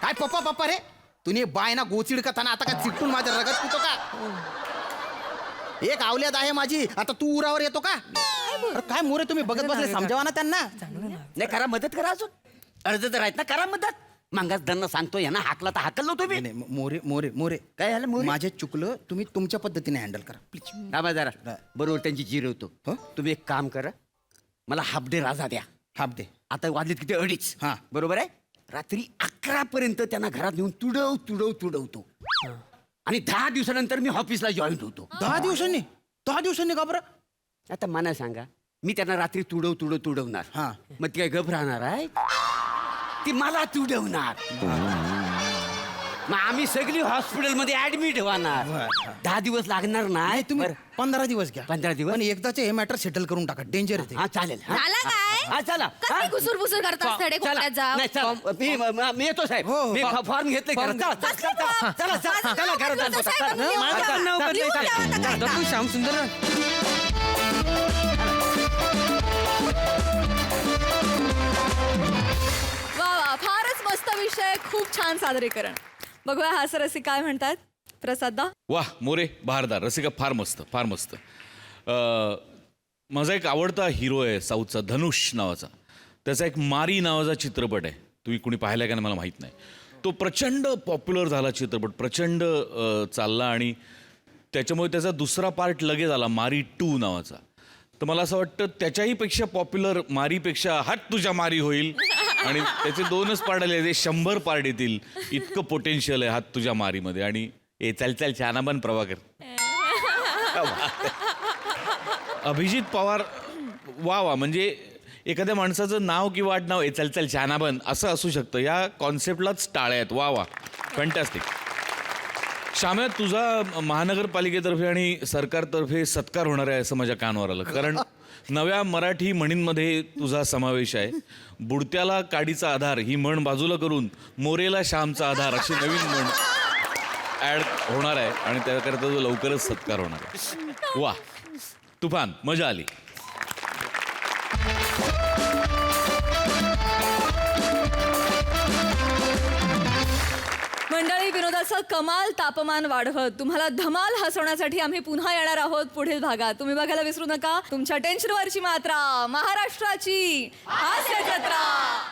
काय पप्पा रे तुम्ही बाय ना गोचिड करताना आता काय चिटकून माझ्या रगत पितो का? एक आवल्यात आहे माझी आता तू उरावर येतो का? अरे काय मोरे तुम्ही बघत बसले समजावा ना त्यांना. नाही करा मदत करा. अजून अर्ज तर आहेत ना करा मदत. मागास दन्न सांगतो यांना हाकला तर हाकल तुम्ही. नाही, मोरे काय झालं मोरे? माझे चुकलं. तुम्ही तुमच्या पद्धतीने हँडल करा प्लीज. थांबा जरा बरोबर त्यांची जिरवतो. तुम्ही एक काम करा मला हाफ डे राजा द्या. Half day. आता वाजलेत किती 2:30. हा. बरोबर आहे. रात्री 11 पर्यंत त्यांना घरात नेऊन तुडवतो आणि 10 दिवसानंतर मी ऑफिसला जॉईन होतो. 10 दिवसांनी का बरं? आता मला सांगा मी त्यांना रात्री तुडवणार. हा. मग ती काय गप राहणार आहे? ती मला तुडवणार. मग आम्ही सगळी हॉस्पिटलमध्ये ऍडमिट होणार. 10 दिवस लागणार नाही नाही. तुम्ही बरं. 15 दिवस घ्या. 15 दिवस? पण एकदाचे हे मॅटर सेटल करून टाका. डेंजर आहे ते. हा चालेल. हा. झाला काय? हा चला. कसली घुसूर करतास तडे चला. कोपऱ्यात जा. नाही, चला. मी येतो साहेब. हो, हो. मी फॉर्म घेतले घरात. चला कसलं फॉर्म? चला माझं नाव घरात बदलून चला. साहेब, चला. लिहून माझं द्या. पण नाव लिहून बदलायचं द्या आता काय. दत्तू श्यामसुंदर वा फारच मस्त विषय. खूप छान सादरीकरण. बघूया हास्य रसिक काय म्हणतात. प्रसादा. वाह मोरे बहारदार. रसिका फार मस्त. माझा एक आवडता हिरो आहे साऊथचा धनुष नावाचा. त्याचा एक मारी नावाचा चित्रपट आहे. तुम्ही कुणी पाहिला का नाही मला माहीत नाही. तो प्रचंड पॉप्युलर झाला चित्रपट. प्रचंड चालला आणि त्याच्यामुळे त्याचा दुसरा पार्ट लगेच आला मारी 2 नावाचा. तर मला असं वाटतं त्याच्याही पेक्षा पॉप्युलर मारीपेक्षा हात तुझ्या मारी होईल आणि त्याचे 2च पार्ट आले. ते 100 पार्ट येतील. इतकं पोटेन्शियल आहे हात तुझ्या मारीमध्ये. आणि चल छाना बन प्रभाकर. अभिजित पवार वा वा, म्हणजे एखाद्या माणसाचं नाव किंवा आडनाव चल चल शाना बन असं असू शकतं. या कॉन्सेप्टलाच टाळ्या आहेत. वा वा, फॅन्टॅस्टिक. श्याम्या, तुझा महानगरपालिकेतर्फे आणि सरकारतर्फे सत्कार होणार आहे असं माझ्या कानावर आलं. कारण नव्या मराठी म्हणींमध्ये तुझा समावेश आहे. बुडत्याला काडीचा आधार ही म्हण बाजूला करून मोरेला श्यामचा आधार अशी नवीन म्हण ॲड होणार आहे आणि त्याकरता तो लवकरच सत्कार होणार आहे. वा, तुफान, मजा आली. मंडळी, विनोदाचं कमाल तापमान वाढवत तुम्हाला धमाल हसवण्यासाठी आम्ही पुन्हा येणार आहोत पुढील भागात. तुम्ही बघायला विसरू नका तुमच्या टेन्शनवरची मात्रा, महाराष्ट्राची हास्य जत्रा.